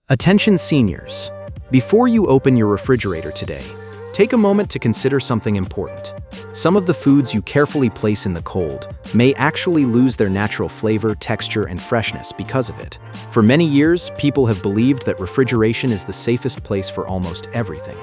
Attention seniors, before you open your refrigerator today, take a moment to consider something important. Some of the foods you carefully place in the cold may actually lose their natural flavor, texture, and freshness because of it. For many years, people have believed that refrigeration is the safest place for almost everything.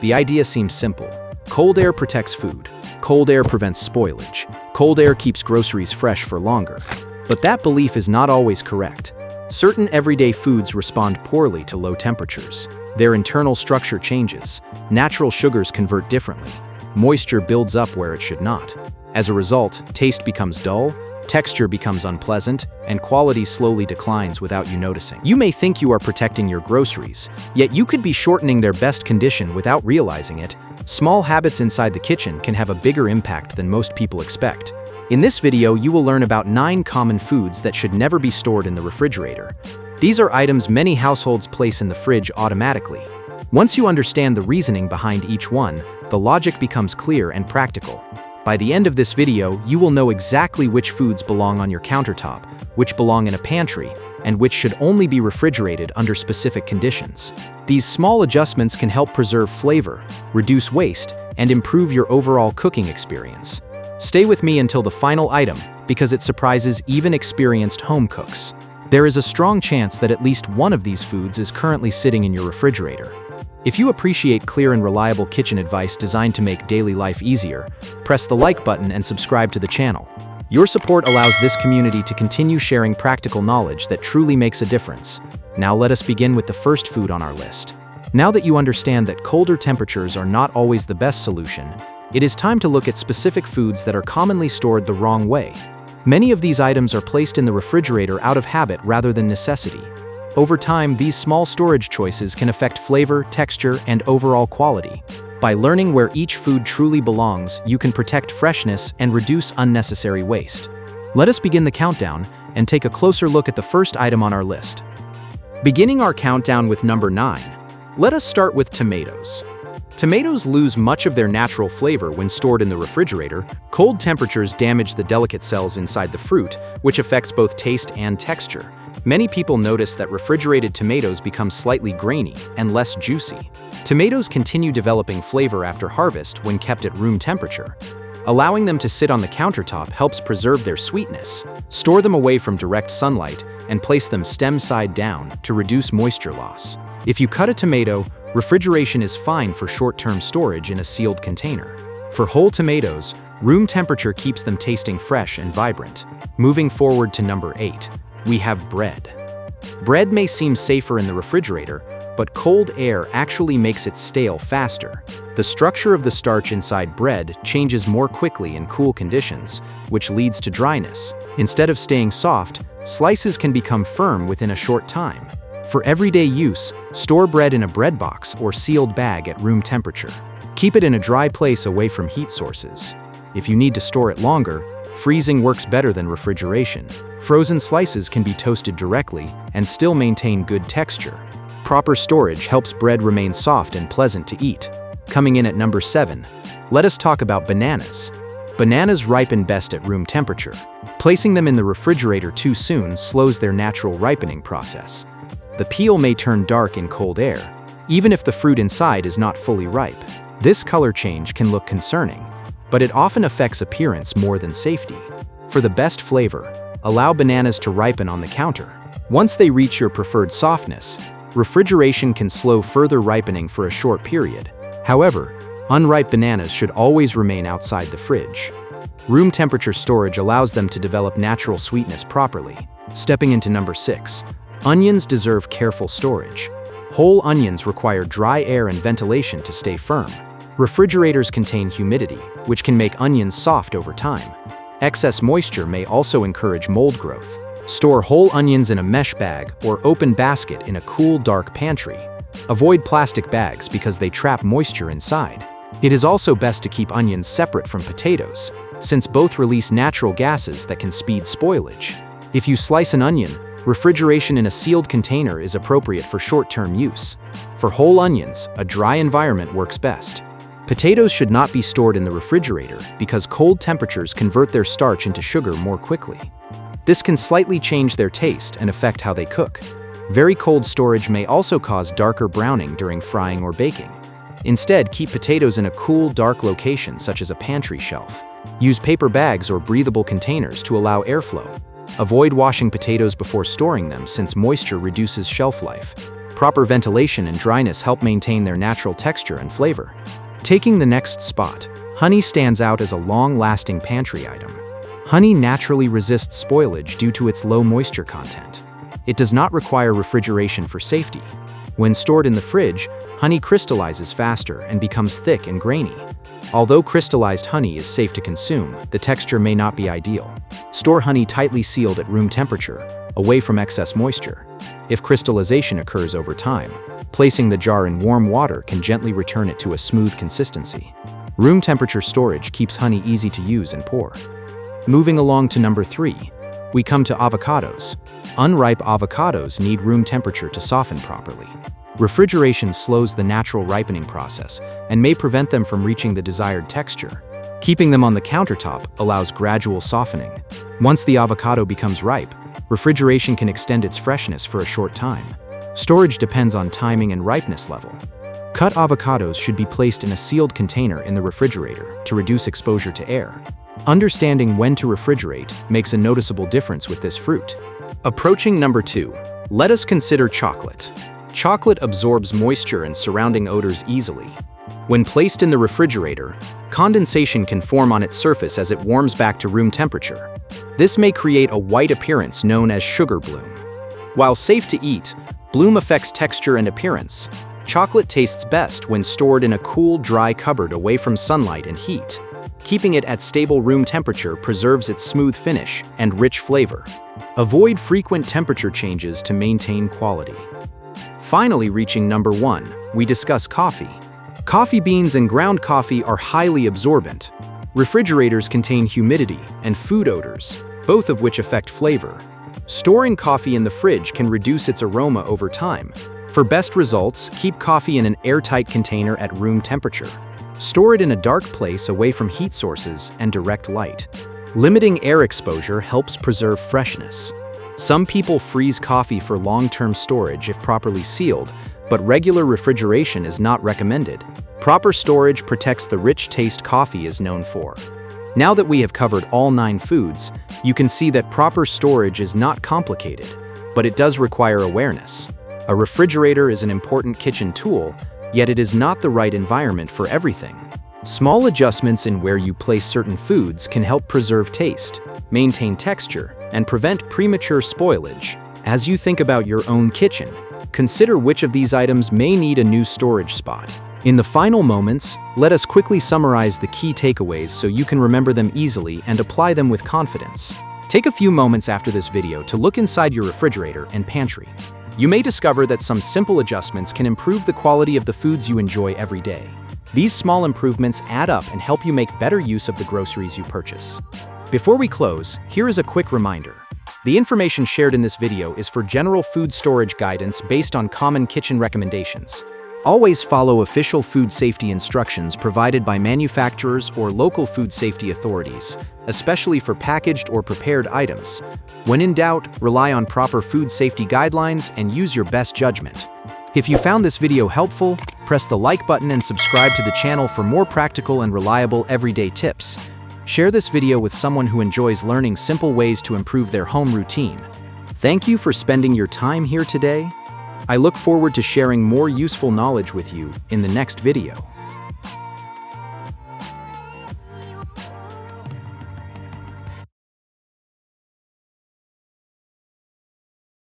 The idea seems simple. Cold air protects food. Cold air prevents spoilage. Cold air keeps groceries fresh for longer. But that belief is not always correct. Certain everyday foods respond poorly to low temperatures. Their internal structure changes. Natural sugars convert differently. Moisture builds up where it should not. As a result, taste becomes dull, texture becomes unpleasant, and quality slowly declines without you noticing. You may think you are protecting your groceries, yet you could be shortening their best condition without realizing it. Small habits inside the kitchen can have a bigger impact than most people expect. In this video, you will learn about 9 common foods that should never be stored in the refrigerator. These are items many households place in the fridge automatically. Once you understand the reasoning behind each one, the logic becomes clear and practical. By the end of this video, you will know exactly which foods belong on your countertop, which belong in a pantry, and which should only be refrigerated under specific conditions. These small adjustments can help preserve flavor, reduce waste, and improve your overall cooking experience. Stay with me until the final item, because it surprises even experienced home cooks. There is a strong chance that at least one of these foods is currently sitting in your refrigerator. If you appreciate clear and reliable kitchen advice designed to make daily life easier, press the like button and subscribe to the channel. Your support allows this community to continue sharing practical knowledge that truly makes a difference. Now let us begin with the first food on our list. Now that you understand that colder temperatures are not always the best solution, it is time to look at specific foods that are commonly stored the wrong way. Many of these items are placed in the refrigerator out of habit rather than necessity. Over time, these small storage choices can affect flavor, texture, and overall quality. By learning where each food truly belongs, you can protect freshness and reduce unnecessary waste. Let us begin the countdown and take a closer look at the first item on our list. Beginning our countdown with number 9, let us start with tomatoes. Tomatoes lose much of their natural flavor when stored in the refrigerator. Cold temperatures damage the delicate cells inside the fruit, which affects both taste and texture. Many people notice that refrigerated tomatoes become slightly grainy and less juicy. Tomatoes continue developing flavor after harvest when kept at room temperature. Allowing them to sit on the countertop helps preserve their sweetness. Store them away from direct sunlight and place them stem side down to reduce moisture loss. If you cut a tomato, refrigeration is fine for short-term storage in a sealed container. For whole tomatoes, room temperature keeps them tasting fresh and vibrant. Moving forward to number 8, we have bread. Bread may seem safer in the refrigerator, but cold air actually makes it stale faster. The structure of the starch inside bread changes more quickly in cool conditions, which leads to dryness. Instead of staying soft, slices can become firm within a short time. For everyday use, store bread in a bread box or sealed bag at room temperature. Keep it in a dry place away from heat sources. If you need to store it longer, freezing works better than refrigeration. Frozen slices can be toasted directly and still maintain good texture. Proper storage helps bread remain soft and pleasant to eat. Coming in at number 7, let us talk about bananas. Bananas ripen best at room temperature. Placing them in the refrigerator too soon slows their natural ripening process. The peel may turn dark in cold air, even if the fruit inside is not fully ripe. This color change can look concerning, but it often affects appearance more than safety. For the best flavor, allow bananas to ripen on the counter. Once they reach your preferred softness, refrigeration can slow further ripening for a short period. However, unripe bananas should always remain outside the fridge. Room temperature storage allows them to develop natural sweetness properly. Stepping into number 6, onions deserve careful storage. Whole onions require dry air and ventilation to stay firm. Refrigerators contain humidity, which can make onions soft over time. Excess moisture may also encourage mold growth. Store whole onions in a mesh bag or open basket in a cool, dark pantry. Avoid plastic bags because they trap moisture inside. It is also best to keep onions separate from potatoes, since both release natural gases that can speed spoilage. If you slice an onion, refrigeration in a sealed container is appropriate for short-term use. For whole onions, a dry environment works best. Potatoes should not be stored in the refrigerator because cold temperatures convert their starch into sugar more quickly. This can slightly change their taste and affect how they cook. Very cold storage may also cause darker browning during frying or baking. Instead, keep potatoes in a cool, dark location such as a pantry shelf. Use paper bags or breathable containers to allow airflow. Avoid washing potatoes before storing them since moisture reduces shelf life. Proper ventilation and dryness help maintain their natural texture and flavor. Taking the next spot, honey stands out as a long-lasting pantry item. Honey naturally resists spoilage due to its low moisture content. It does not require refrigeration for safety. When stored in the fridge, honey crystallizes faster and becomes thick and grainy. Although crystallized honey is safe to consume, the texture may not be ideal. Store honey tightly sealed at room temperature, away from excess moisture. If crystallization occurs over time, placing the jar in warm water can gently return it to a smooth consistency. Room temperature storage keeps honey easy to use and pour. Moving along to number 3, we come to avocados. Unripe avocados need room temperature to soften properly. Refrigeration slows the natural ripening process and may prevent them from reaching the desired texture. Keeping them on the countertop allows gradual softening. Once the avocado becomes ripe, refrigeration can extend its freshness for a short time. Storage depends on timing and ripeness level. Cut avocados should be placed in a sealed container in the refrigerator to reduce exposure to air. Understanding when to refrigerate makes a noticeable difference with this fruit. Approaching number 2, let us consider chocolate. Chocolate absorbs moisture and surrounding odors easily. When placed in the refrigerator, condensation can form on its surface as it warms back to room temperature. This may create a white appearance known as sugar bloom. While safe to eat, bloom affects texture and appearance. Chocolate tastes best when stored in a cool, dry cupboard away from sunlight and heat. Keeping it at stable room temperature preserves its smooth finish and rich flavor. Avoid frequent temperature changes to maintain quality. Finally, reaching number 1, we discuss coffee. Coffee beans and ground coffee are highly absorbent. Refrigerators contain humidity and food odors, both of which affect flavor. Storing coffee in the fridge can reduce its aroma over time. For best results, keep coffee in an airtight container at room temperature. Store it in a dark place away from heat sources and direct light. Limiting air exposure helps preserve freshness. Some people freeze coffee for long-term storage if properly sealed, but regular refrigeration is not recommended. Proper storage protects the rich taste coffee is known for. Now that we have covered all 9 foods, you can see that proper storage is not complicated, but it does require awareness. A refrigerator is an important kitchen tool, yet it is not the right environment for everything. Small adjustments in where you place certain foods can help preserve taste, maintain texture, and prevent premature spoilage. As you think about your own kitchen, consider which of these items may need a new storage spot. In the final moments, let us quickly summarize the key takeaways so you can remember them easily and apply them with confidence. Take a few moments after this video to look inside your refrigerator and pantry. You may discover that some simple adjustments can improve the quality of the foods you enjoy every day. These small improvements add up and help you make better use of the groceries you purchase. Before we close, here is a quick reminder. The information shared in this video is for general food storage guidance based on common kitchen recommendations. Always follow official food safety instructions provided by manufacturers or local food safety authorities, especially for packaged or prepared items. When in doubt, rely on proper food safety guidelines and use your best judgment. If you found this video helpful, press the like button and subscribe to the channel for more practical and reliable everyday tips. Share this video with someone who enjoys learning simple ways to improve their home routine. Thank you for spending your time here today. I look forward to sharing more useful knowledge with you in the next video.